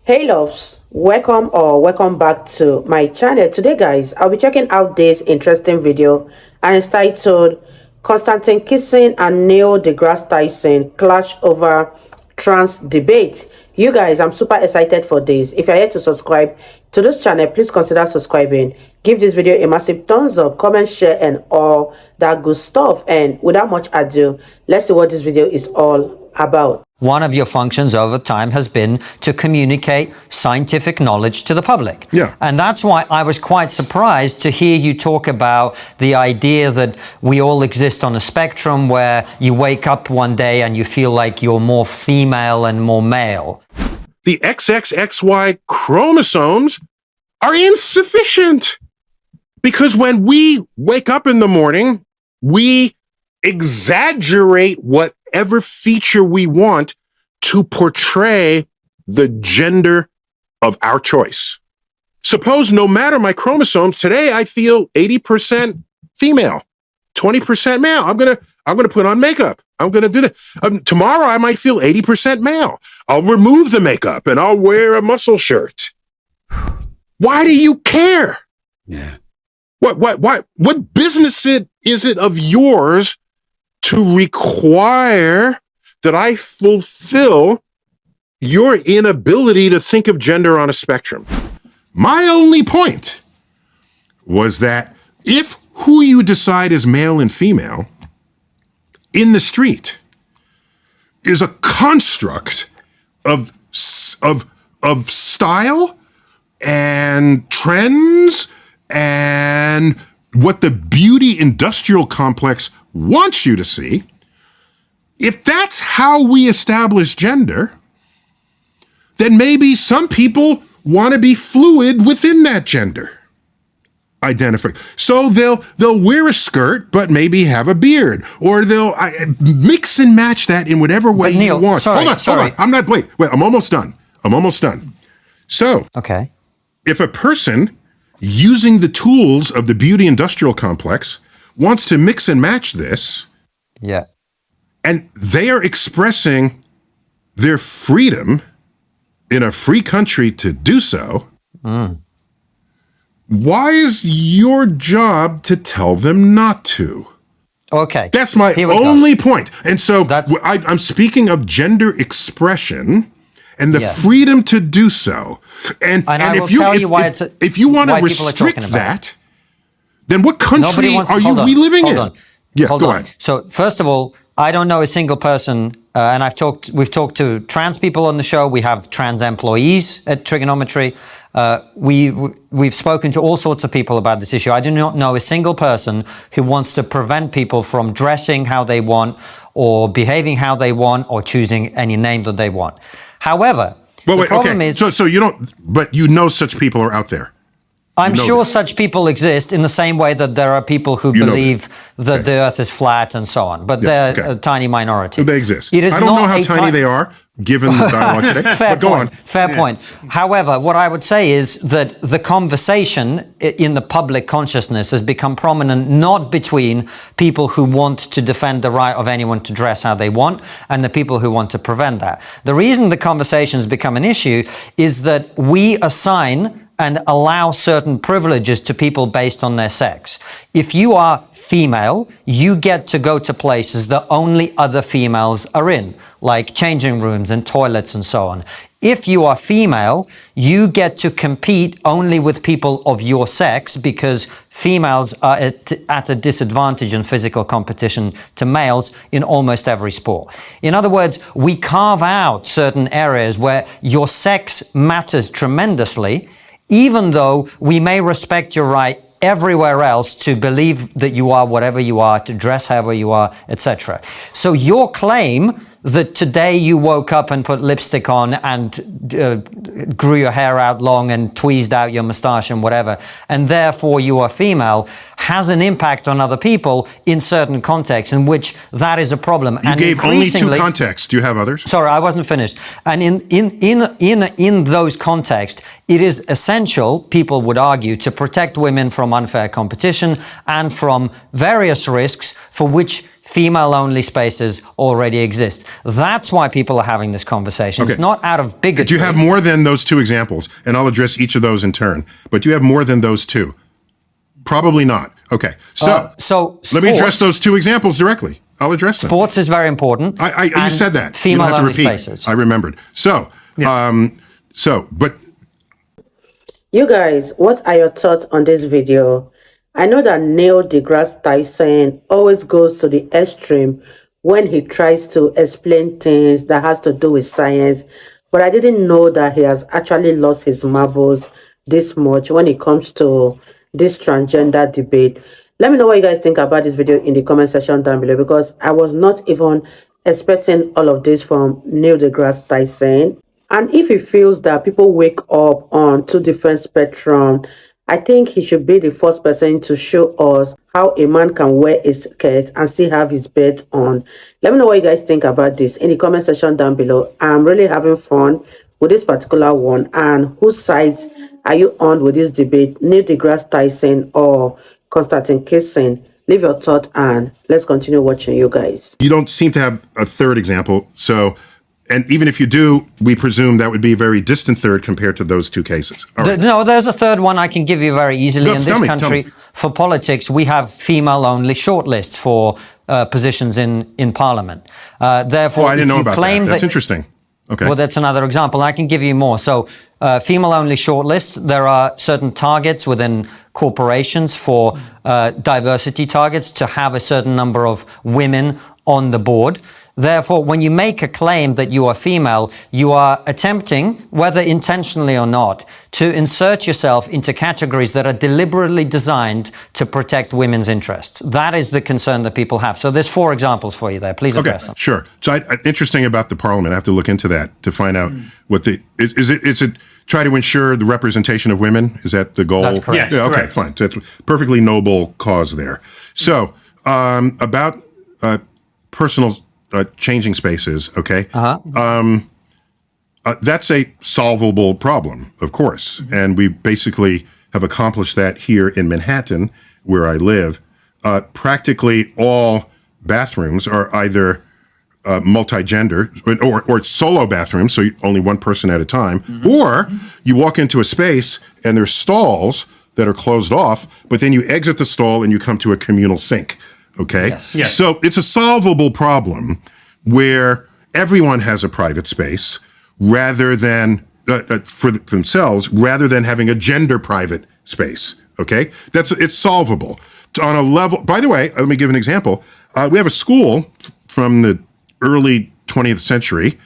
Hey loves, welcome back to my channel. Today guys, I'll be checking out this interesting video and it's titled Konstantin Kisin and deGresse Tyson clash over trans debate. You guys, I'm super excited for this. If you're yet to subscribe to this channel, please consider subscribing. Give this video a massive thumbs up, comment, share and all that good stuff. And without much ado, let's see what this video is all about. One of your functions over time has been to communicate scientific knowledge to the public. Yeah. And that's why I was quite surprised to hear you talk about the idea that we all exist on a spectrum where you wake up one day and you feel like you're more female and more male. The XXXY chromosomes are insufficient because when we wake up in the morning, we exaggerate whatever feature we want to portray the gender of our choice. Suppose no matter my chromosomes, today I feel 80% female, 20% male. I'm gonna put on makeup. I'm gonna do that. Tomorrow I might feel 80% male. I'll remove the makeup and I'll wear a muscle shirt. Why do you care? Yeah. What business is it of yours to require that I fulfill your inability to think of gender on a spectrum? My only point was that if who you decide is male and female in the street is a construct of style and trends and what the beauty industrial complex wants you to see, if that's how we establish gender, then maybe some people want to be fluid within that gender identify. So they'll wear a skirt, but maybe have a beard, or they'll mix and match that in whatever way Neil, you want. Hold on. I'm not, wait, I'm almost done. So, Okay. if a person using the tools of the beauty industrial complex wants to mix and match this, Yeah. and they are expressing their freedom in a free country to do so, why is your job to tell them not to? Okay. That's my Here we only point. And so I'm speaking of gender expression and the freedom to do so. And I will if you tell you why if you want to why people are talking restrict about that, then what country are we living in? Yeah, Hold go on. on. So first of all, I don't know a single person, and we've talked to trans people on the show. We have trans employees at Trigonometry. We've spoken to all sorts of people about this issue. I do not know a single person who wants to prevent people from dressing how they want, or behaving how they want, or choosing any name that they want. However, the problem is... So you don't, but you know such people are out there. I'm sure such people exist in the same way that there are people who believe that the earth is flat and so on, but they're a tiny minority. They exist. It is I don't know how tiny they are, given the dialogue today, but go on. Fair point. However, what I would say is that the conversation in the public consciousness has become prominent not between people who want to defend the right of anyone to dress how they want and the people who want to prevent that. The reason the conversation has become an issue is that we assign and allow certain privileges to people based on their sex. If you are female, you get to go to places that only other females are in, like changing rooms and toilets and so on. If you are female, you get to compete only with people of your sex because females are at a disadvantage in physical competition to males in almost every sport. In other words, we carve out certain areas where your sex matters tremendously, even though we may respect your right everywhere else to believe that you are whatever you are, to dress however you are, etc. So your claim that today you woke up and put lipstick on and grew your hair out long and tweezed out your mustache and whatever, and therefore you are female, has an impact on other people in certain contexts in which that is a problem. You gave only two contexts. Do you have others? Sorry, I wasn't finished. And in those contexts, it is essential, people would argue, to protect women from unfair competition and from various risks for which female-only spaces already exist. That's why people are having this conversation. Okay. It's not out of bigotry. Do you have more than those two examples? And I'll address each of those in turn. But do you have more than those two? Probably not. Okay. So let me address those two examples directly. I'll address them. Sports is very important. You said that. Female-only spaces. I remembered. So, but You guys, what are your thoughts on this video? I know that Neil deGrasse Tyson always goes to the extreme when he tries to explain things that has to do with science, but I didn't know that he has actually lost his marbles this much when it comes to this transgender debate. Let me know what you guys think about this video in the comment section down below, because I was not even expecting all of this from Neil deGrasse Tyson. And if he feels that people wake up on two different spectrums, I think he should be the first person to show us how a man can wear a skirt and still have his belt on. Let me know what you guys think about this in the comment section down below. I'm really having fun with this particular one. And whose sides are you on with this debate? Neil deGrasse Tyson or Konstantin Kisin? Leave your thought and let's continue watching, you guys. you don't seem to have a third example. So, and even if you do, we presume that would be a very distant third compared to those two cases. All right. No, there's a third one I can give you very easily. In this country, for politics, we have female-only shortlists for positions in Parliament. Therefore, I didn't know about that. That's interesting. Okay. Well, that's another example. I can give you more. So, female-only shortlists, there are certain targets within corporations for diversity targets to have a certain number of women on the board. Therefore, when you make a claim that you are female, you are attempting, whether intentionally or not, to insert yourself into categories that are deliberately designed to protect women's interests. That is the concern that people have. So there's 4 examples for you there. Please address them. Sure. So interesting about the Parliament. I have to look into that to find out what is it try to ensure the representation of women? Is that the goal? That's correct. Yeah, okay, correct. fine. So it's a perfectly noble cause there. So about personal changing spaces, okay? That's a solvable problem, of course. And we basically have accomplished that here in Manhattan, where I live. Practically all bathrooms are either multi-gender or solo bathrooms, so only one person at a time, or you walk into a space and there's stalls that are closed off, but then you exit the stall and you come to a communal sink, okay? Yes. So it's a solvable problem where everyone has a private space rather than for themselves, rather than having a gender private space. Okay, it's solvable on a level. By the way, let me give an example. We have a school from the early 20th century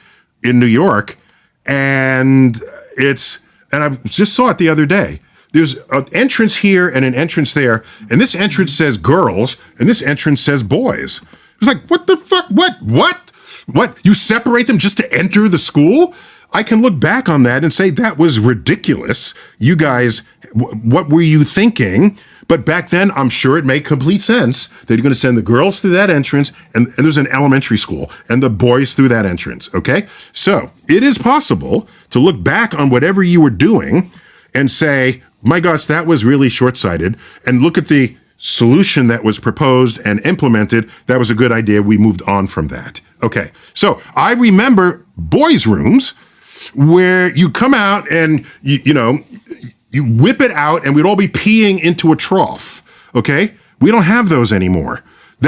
in New York, and I just saw it the other day. There's an entrance here and an entrance there, and this entrance says girls, and this entrance says boys. It's like, what the fuck? What? You separate them just to enter the school? I can look back on that and say that was ridiculous. You guys, what were you thinking? But back then, I'm sure it made complete sense that you're going to send the girls through that entrance, and there's an elementary school, and the boys through that entrance, okay? So it is possible to look back on whatever you were doing and say, my gosh, that was really short-sighted, and look at the solution that was proposed and implemented. That was a good idea. We moved on from that. Okay, so I remember boys' rooms where you come out and you whip it out and we'd all be peeing into a trough. Okay, we don't have those anymore.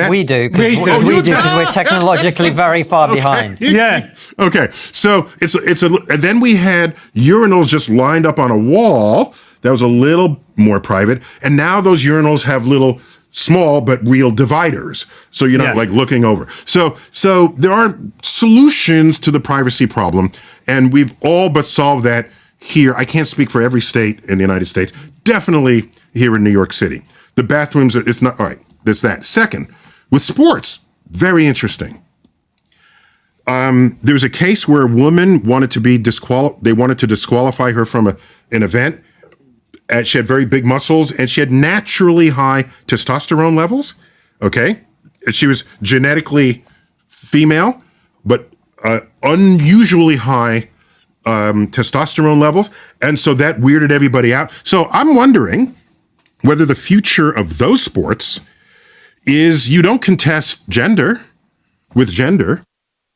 We do because we're technologically very far behind. Yeah. Okay, so and then we had urinals just lined up on a wall. That was a little more private. And now those urinals have little small but real dividers. So you're not like looking over. So there are solutions to the privacy problem. And we've all but solved that here. I can't speak for every state in the United States. Definitely here in New York City. The bathrooms, it's not, all right, that's that. Second, with sports, very interesting. There was a case where a woman wanted to be they wanted to disqualify her from an event. She had very big muscles, and she had naturally high testosterone levels, okay? And she was genetically female, but unusually high testosterone levels, and so that weirded everybody out. So I'm wondering whether the future of those sports is you don't contest gender with gender.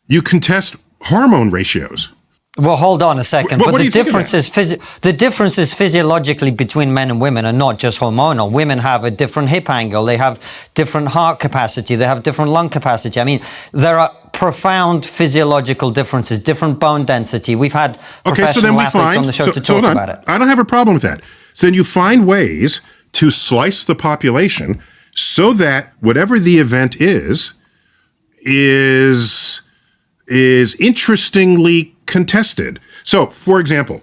You contest hormone ratios. Well, hold on a second. What But do you the think of that? the differences physiologically between men and women are not just hormonal. Women have a different hip angle. They have different heart capacity. They have different lung capacity. I mean, there are profound physiological differences, different bone density. We've had professional athletes on the show to talk about it. I don't have a problem with that. So then you find ways to slice the population so that whatever the event is interestingly contested. So, for example,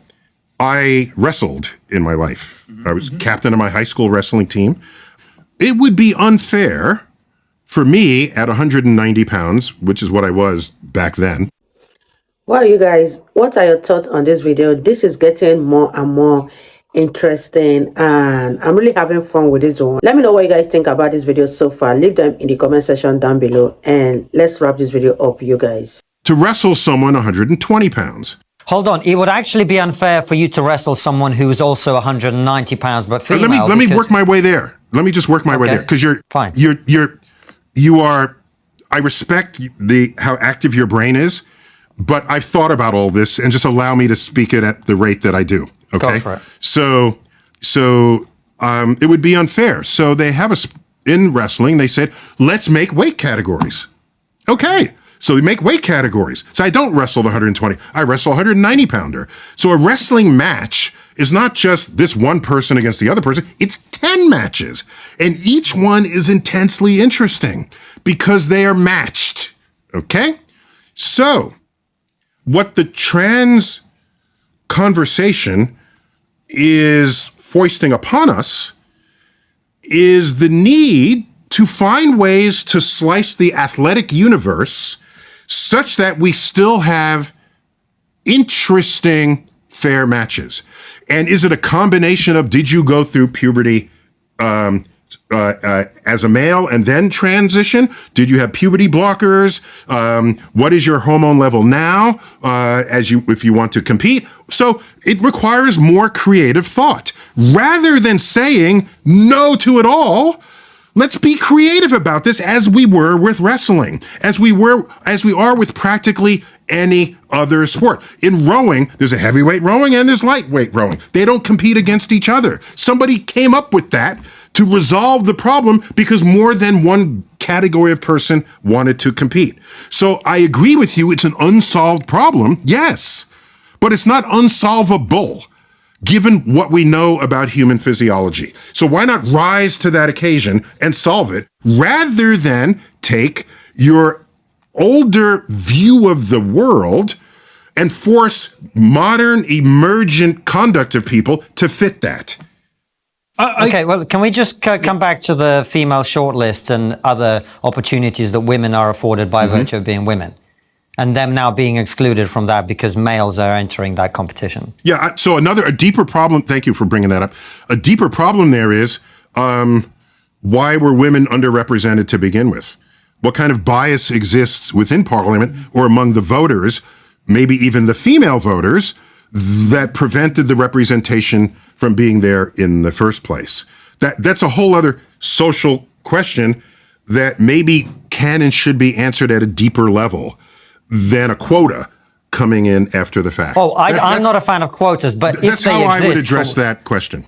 I wrestled in my life. I was captain of my high school wrestling team. It would be unfair for me at 190 pounds, which is what I was back then. Well, you guys, what are your thoughts on this video? This is getting more and more interesting, and I'm really having fun with this one. Let me know what you guys think about this video so far. Leave them in the comment section down below, and let's wrap this video up, you guys. To wrestle someone 120 pounds. Hold on. It would actually be unfair for you to wrestle someone who is also 190 pounds, but female. Let me work my way there. Let me just work my way there, because you're fine. You are. I respect how active your brain is, but I've thought about all this, and just allow me to speak it at the rate that I do. Okay. Go for it. So it would be unfair. So they have in wrestling. They said, let's make weight categories. Okay. So we make weight categories. So I don't wrestle the 120. I wrestle a 190 pounder. So a wrestling match is not just this one person against the other person. It's 10 matches. And each one is intensely interesting because they are matched. Okay? So what the trans conversation is foisting upon us is the need to find ways to slice the athletic universe such that we still have interesting, fair matches. And is it a combination of, did you go through puberty as a male and then transition? Did you have puberty blockers? What is your hormone level now if you want to compete? So it requires more creative thought. Rather than saying no to it all, let's be creative about this, as we were with wrestling, as we are with practically any other sport. In rowing, there's a heavyweight rowing and there's lightweight rowing. They don't compete against each other. Somebody came up with that to resolve the problem because more than one category of person wanted to compete. So I agree with you, it's an unsolved problem, yes, but it's not unsolvable, given what we know about human physiology. So why not rise to that occasion and solve it, rather than take your older view of the world and force modern emergent conduct of people to fit that? Okay, well, can we just come back to the female shortlist and other opportunities that women are afforded by virtue of being women, and them now being excluded from that because males are entering that competition? Yeah, so a deeper problem, thank you for bringing that up. A deeper problem there is, why were women underrepresented to begin with? What kind of bias exists within Parliament or among the voters, maybe even the female voters, that prevented the representation from being there in the first place? That's a whole other social question that maybe can and should be answered at a deeper level than a quota coming in after the fact. Oh, I'm not a fan of quotas, but if they exist... That's how I would address that question.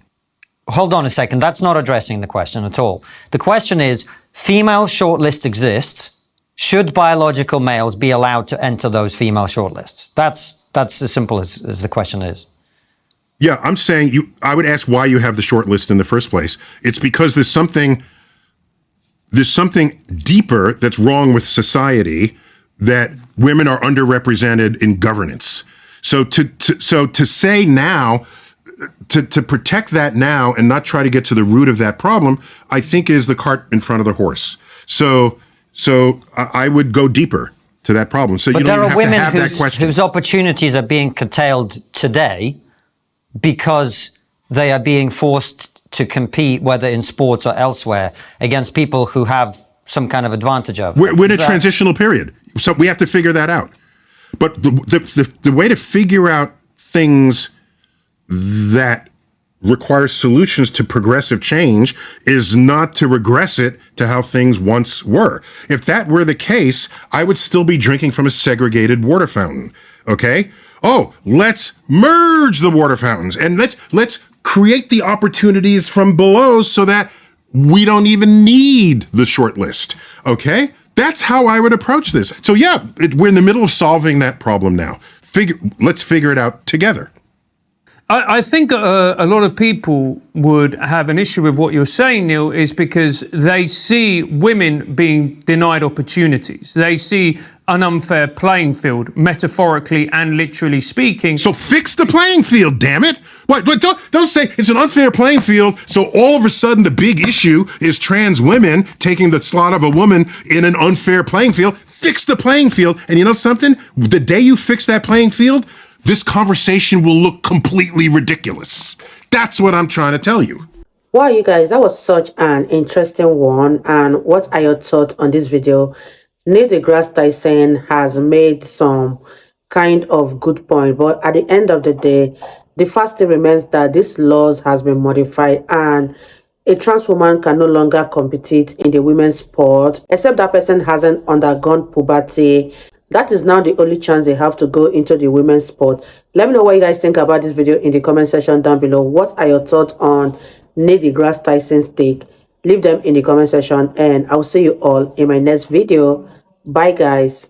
Hold on a second. That's not addressing the question at all. The question is, female shortlist exists. Should biological males be allowed to enter those female shortlists? That's as simple as the question is. Yeah, I'm saying I would ask why you have the short list in the first place. It's because there's something deeper that's wrong with society, that women are underrepresented in governance. So to say now, to protect that now and not try to get to the root of that problem, I think is the cart in front of the horse. So I would go deeper to that problem. So but you don't even have to have that women question. whose opportunities are being curtailed today because they are being forced to compete, whether in sports or elsewhere, against people who have some kind of advantage over them. We're in a transitional period, so we have to figure that out. But the way to figure out things that requires solutions to progressive change is not to regress it to how things once were. If that were the case, I would still be drinking from a segregated water fountain. Okay? Oh, let's merge the water fountains and let's create the opportunities from below so that we don't even need the short list. Okay? That's how I would approach this. So yeah, we're in the middle of solving that problem now. Let's figure it out together. I think a lot of people would have an issue with what you're saying, Neil, is because they see women being denied opportunities. They see an unfair playing field, metaphorically and literally speaking. So fix the playing field, damn it. What, don't say it's an unfair playing field, so all of a sudden the big issue is trans women taking the slot of a woman in an unfair playing field. Fix the playing field. And you know something? The day you fix that playing field, this conversation will look completely ridiculous. That's what I'm trying to tell you. Wow, you guys, that was such an interesting one. And what are your thoughts on this video? Neil deGrasse Tyson has made some kind of good point, but at the end of the day, the fact still remains that this laws has been modified and a trans woman can no longer compete in the women's sport, except that person hasn't undergone puberty. That is now the only chance they have to go into the women's sport. Let me know what you guys think about this video in the comment section down below. What are your thoughts on Neil deGrasse Tyson's take? Leave them in the comment section and I'll see you all in my next video. Bye guys.